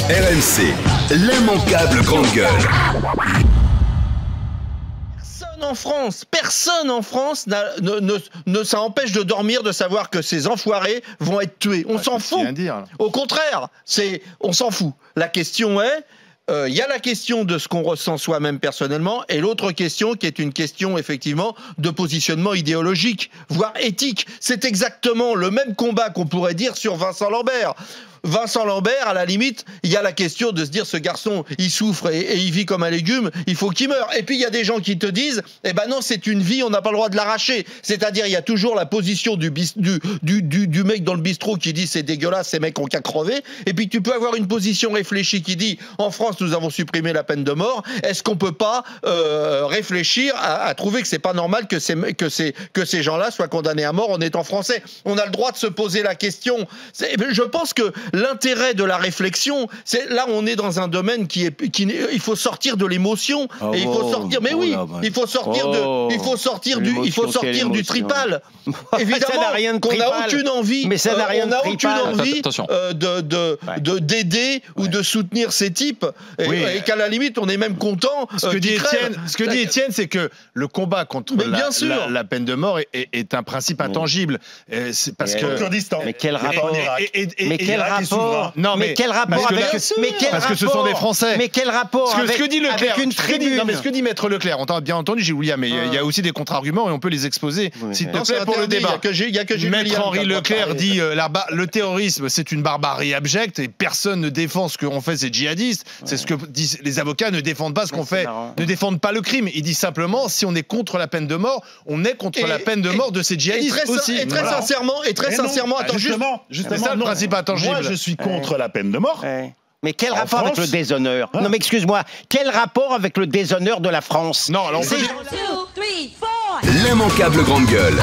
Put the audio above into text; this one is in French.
RMC, l'immanquable grande gueule. Personne en France ça empêche de dormir de savoir que ces enfoirés vont être tués. On s'en fout. Au contraire, on s'en fout. La question est, il y a la question de ce qu'on ressent soi-même personnellement et l'autre question qui est une question effectivement de positionnement idéologique, voire éthique. C'est exactement le même combat qu'on pourrait dire sur Vincent Lambert. Vincent Lambert, à la limite, il y a la question de se dire ce garçon, il souffre et il vit comme un légume, il faut qu'il meure. Et puis il y a des gens qui te disent, eh ben non, c'est une vie, on n'a pas le droit de l'arracher. C'est-à-dire, il y a toujours la position du mec dans le bistrot qui dit c'est dégueulasse, ces mecs ont qu'à crever. Et puis tu peux avoir une position réfléchie qui dit, en France, nous avons supprimé la peine de mort. Est-ce qu'on peut pas réfléchir à trouver que c'est pas normal que ces gens-là soient condamnés à mort en étant français? On a le droit de se poser la question. Je pense que l'intérêt de la réflexion, c'est là on est dans un domaine il faut sortir de l'émotion et il faut sortir. Mais oui, il faut sortir du tripal. Évidemment qu'on n'a aucune envie. Mais ça n'a rien de tripal. D'aider ou de soutenir ces types et qu'à la limite on est même content. Ce que dit Étienne, c'est que le combat contre la peine de mort est un principe intangible. C'est parce que mais quel rapport? Non, mais quel rapport parce que ce sont des Français. Mais quel rapport ce que dit Leclerc, avec une tribune? Non, mais ce que dit Maître Leclerc, bien entendu, Gilles William, mais il y a aussi des contre-arguments et on peut les exposer. S'il te plaît, pour le débat. Maître Henri Leclerc dit le terrorisme, c'est une barbarie abjecte et personne ne défend ce qu'ont fait ces djihadistes. C'est ce que disent les avocats, ne défendent pas ce qu'on fait, ne défendent pas le crime. Ils disent simplement, si on est contre la peine de mort, on est contre la peine de mort de ces djihadistes aussi. Et très sincèrement, attends, justement, c'est ça le principe intangible. Moi, je suis contre la peine de mort. Mais quel rapport avec le déshonneur? Non, mais excuse-moi, quel rapport avec le déshonneur de la France? Non, alors on peut dire... L'immanquable grande gueule.